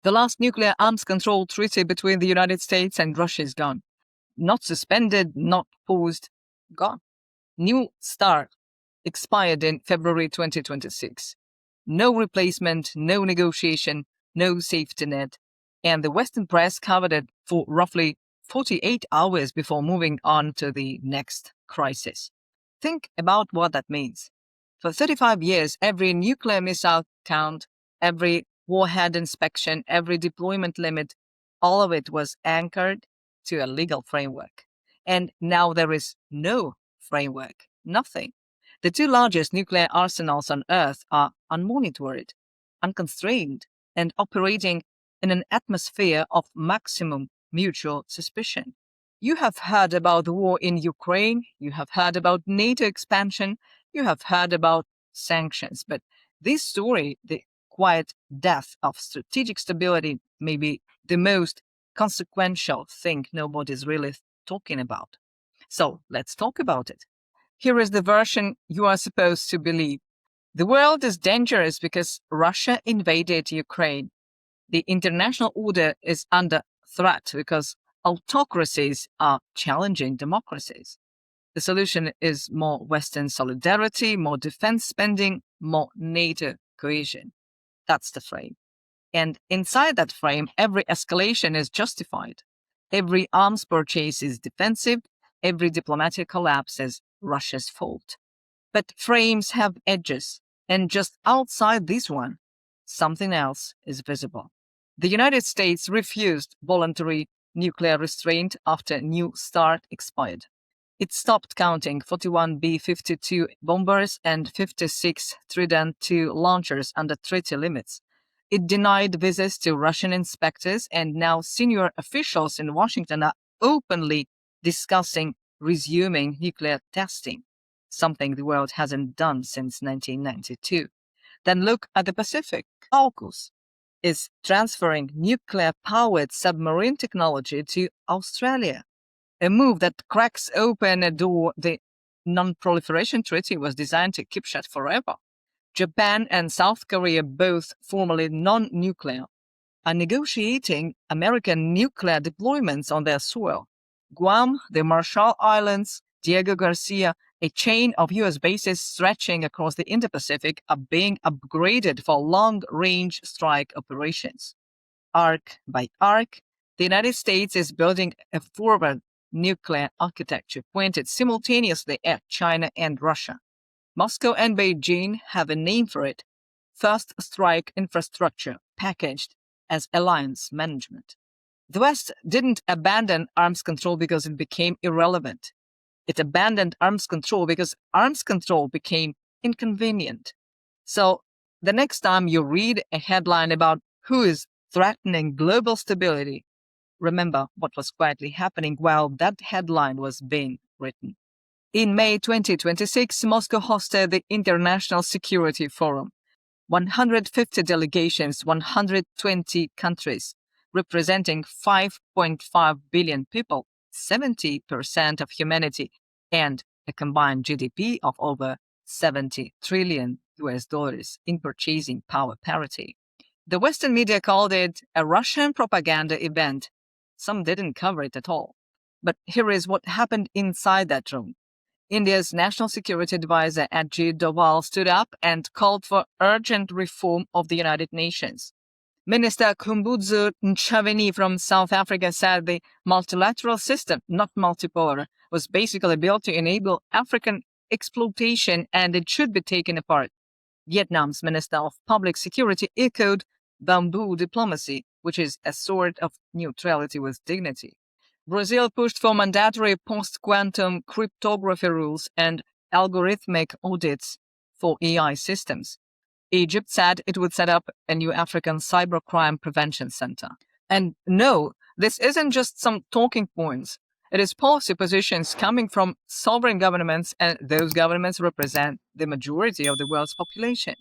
The last nuclear arms control treaty between the United States and Russia is gone. Not suspended, not paused, gone. New START expired in February 2026. No replacement, no negotiation, no safety net. And the Western press covered it for roughly 48 hours before moving on to the next crisis. Think about what that means. For 35 years, every nuclear missile count, every warhead inspection, every deployment limit, all of it was anchored to a legal framework. And now there is no framework, nothing. The two largest nuclear arsenals on Earth are unmonitored, unconstrained, and operating in an atmosphere of maximum mutual suspicion. You have heard about the war in Ukraine, you have heard about NATO expansion, you have heard about sanctions, but this story, the quiet death of strategic stability, may be the most consequential thing nobody's really talking about. So let's talk about it. Here is the version you are supposed to believe. The world is dangerous because Russia invaded Ukraine. The international order is under threat because autocracies are challenging democracies. The solution is more Western solidarity, more defense spending, more NATO cohesion. That's the frame. And inside that frame, every escalation is justified. Every arms purchase is defensive. Every diplomatic collapse is Russia's fault. But frames have edges, and just outside this one, something else is visible. The United States refused voluntary nuclear restraint after New START expired. It stopped counting 41 B-52 bombers and 56 Trident II launchers under treaty limits. It denied visas to Russian inspectors, and now senior officials in Washington are openly discussing resuming nuclear testing, something the world hasn't done since 1992. Then look at the Pacific. AUKUS is transferring nuclear-powered submarine technology to Australia, a move that cracks open a door the Non-Proliferation Treaty was designed to keep shut forever. Japan and South Korea, both formerly non-nuclear, are negotiating American nuclear deployments on their soil. Guam, the Marshall Islands, Diego Garcia, a chain of U.S. bases stretching across the Indo-Pacific are being upgraded for long-range strike operations. Arc by arc, the United States is building a forward nuclear architecture pointed simultaneously at China and Russia. Moscow and Beijing have a name for it: First Strike Infrastructure, packaged as alliance management. The West didn't abandon arms control because it became irrelevant. It abandoned arms control because arms control became inconvenient. So the next time you read a headline about who is threatening global stability, remember what was quietly happening while that headline was being written. In May 2026, Moscow hosted the International Security Forum. 150 delegations, 120 countries, representing 5.5 billion people, 70% of humanity, and a combined GDP of over 70 trillion US dollars in purchasing power parity. The Western media called it a Russian propaganda event. Some didn't cover it at all. But here is what happened inside that room. India's National Security Advisor Ajit Doval stood up and called for urgent reform of the United Nations. Minister Khumbudzo Ntshavheni from South Africa said the multilateral system, not multipolar, was basically built to enable African exploitation and it should be taken apart. Vietnam's Minister of Public Security echoed bamboo diplomacy, which is a sort of neutrality with dignity. Brazil pushed for mandatory post-quantum cryptography rules and algorithmic audits for AI systems. Egypt said it would set up a new African cybercrime prevention center. And no, this isn't just some talking points. It is policy positions coming from sovereign governments, and those governments represent the majority of the world's population.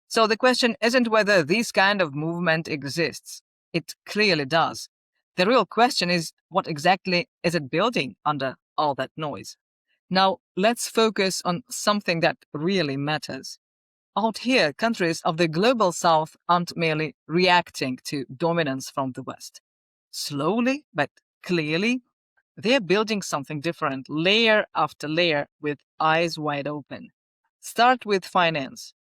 So the question isn't whether this kind of movement exists. It clearly does. The real question is, what exactly is it building under all that noise? Now, let's focus on something that really matters. out here, countries of the global south aren't merely reacting to dominance from the West. Slowly but clearly, they're building something different, layer after layer, with eyes wide open. Start with finance.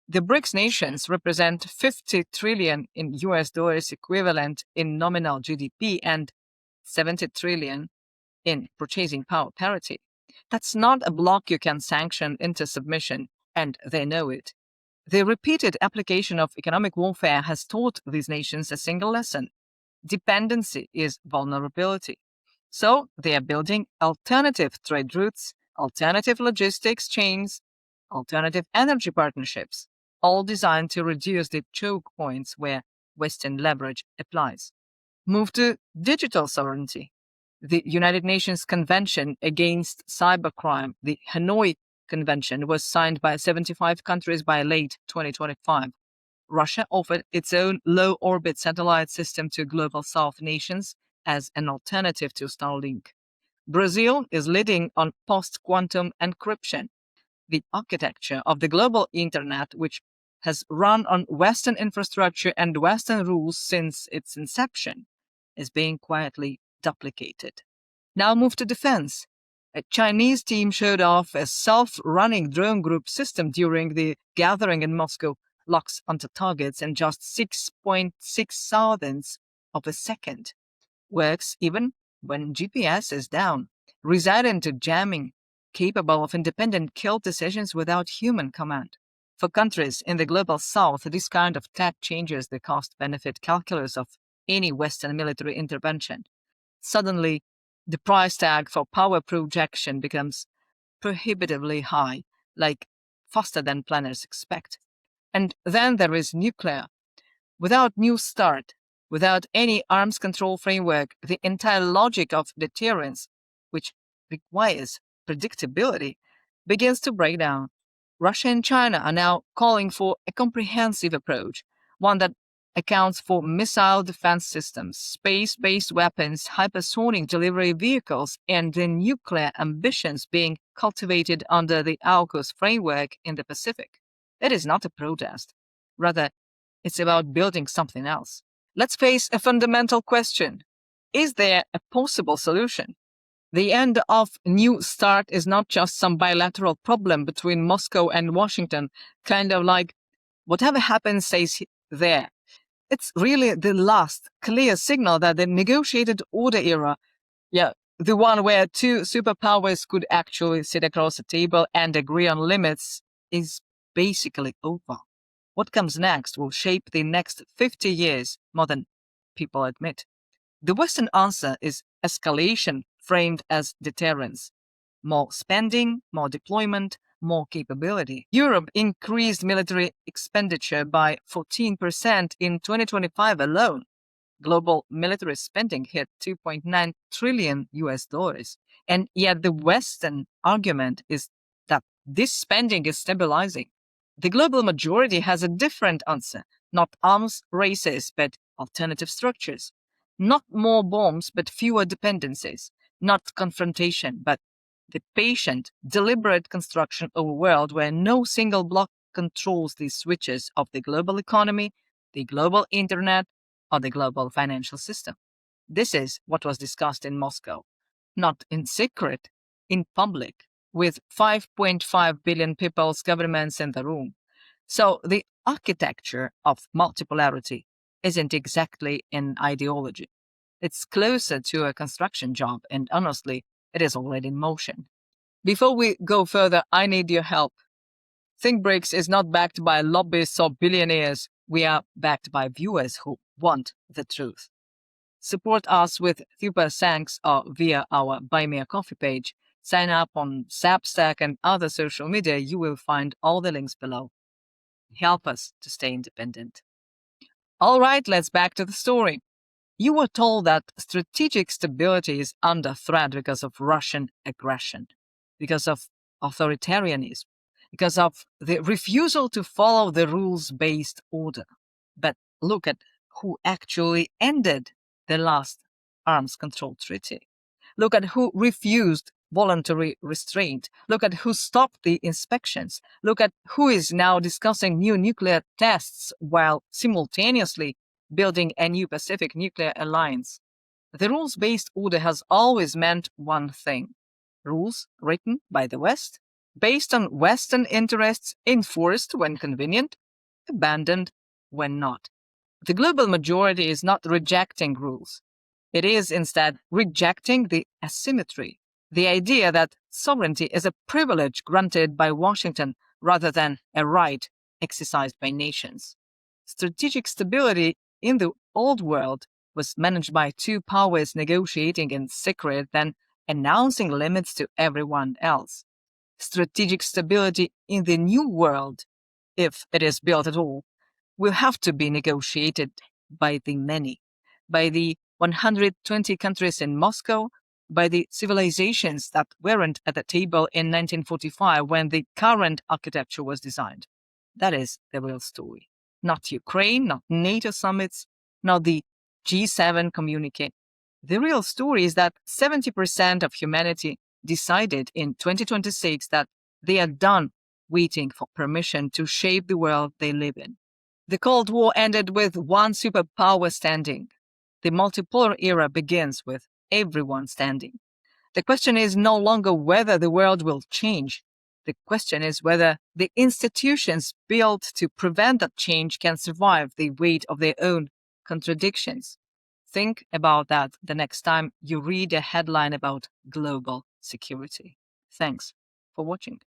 The BRICS nations represent 50 trillion in US dollars equivalent in nominal GDP and 70 trillion in purchasing power parity. That's not a bloc you can sanction into submission, and they know it. The repeated application of economic warfare has taught these nations a single lesson: dependency is vulnerability. So they are building alternative trade routes, alternative logistics chains, alternative energy partnerships, all designed to reduce the choke points where Western leverage applies. Move to digital sovereignty. The United Nations Convention Against Cybercrime, the Hanoi Convention, was signed by 75 countries by late 2025. Russia offered its own low-orbit satellite system to Global South nations as an alternative to Starlink. Brazil is leading on post-quantum encryption. The architecture of the global internet, which has run on Western infrastructure and Western rules since its inception, is being quietly duplicated. Now move to defense. A Chinese team showed off a self-running drone group system during the gathering in Moscow, locks onto targets in just 6.6 thousandths of a second. Works even when GPS is down, resilient to jamming, capable of independent kill decisions without human command. For countries in the global south, this kind of tech changes the cost-benefit calculus of any Western military intervention. Suddenly, the price tag for power projection becomes prohibitively high, like faster than planners expect. And then there is nuclear. Without New START, without any arms control framework, the entire logic of deterrence, which requires predictability, begins to break down. Russia and China are now calling for a comprehensive approach, one that accounts for missile defense systems, space-based weapons, hypersonic delivery vehicles, and the nuclear ambitions being cultivated under the AUKUS framework in the Pacific. It is not a protest. Rather, it's about building something else. Let's face a fundamental question. Is there a possible solution? The end of New START is not just some bilateral problem between Moscow and Washington, kind of like whatever happens stays there. It's really the last clear signal that the negotiated order era, the one where two superpowers could actually sit across a table and agree on limits, is basically over. What comes next will shape the next 50 years more than people admit. The Western answer is escalation framed as deterrence. More spending, more deployment, more capability. Europe increased military expenditure by 14% in 2025 alone. Global military spending hit 2.9 trillion US dollars. And yet the Western argument is that this spending is stabilizing. The global majority has a different answer. Not arms races, but alternative structures. Not more bombs, but fewer dependencies. Not confrontation, but the patient, deliberate construction of a world where no single bloc controls the switches of the global economy, the global internet, or the global financial system. This is what was discussed in Moscow, not in secret, in public, with 5.5 billion people's governments in the room. So the architecture of multipolarity isn't exactly an ideology. It's closer to a construction job, and honestly, it is already in motion. Before we go further, I need your help. Think BRICS is not backed by lobbyists or billionaires. We are backed by viewers who want the truth. Support us with super thanks or via our Buy Me a Coffee page. Sign up on Substack and other social media. You will find all the links below. Help us to stay independent. All right, let's back to the story. You were told that strategic stability is under threat because of Russian aggression, because of authoritarianism, because of the refusal to follow the rules-based order. But look at who actually ended the last arms control treaty. Look at who refused voluntary restraint. Look at who stopped the inspections. Look at who is now discussing new nuclear tests while simultaneously building a new Pacific nuclear alliance. The rules-based order has always meant one thing: rules written by the West, based on Western interests, enforced when convenient, abandoned when not. The global majority is not rejecting rules. It is instead rejecting the asymmetry, the idea that sovereignty is a privilege granted by Washington rather than a right exercised by nations. Strategic stability in the old world was managed by two powers negotiating in secret, then announcing limits to everyone else. Strategic stability in the new world, if it is built at all, will have to be negotiated by the many, by the 120 countries in Moscow, by the civilizations that weren't at the table in 1945 when the current architecture was designed. That is the real story. Not Ukraine, not NATO summits, not the G7 communique. The real story is that 70% of humanity decided in 2026 that they are done waiting for permission to shape the world they live in. The Cold War ended with one superpower standing. The multipolar era begins with everyone standing. The question is no longer whether the world will change. The question is whether the institutions built to prevent that change can survive the weight of their own contradictions. Think about that the next time you read a headline about global security. Thanks for watching.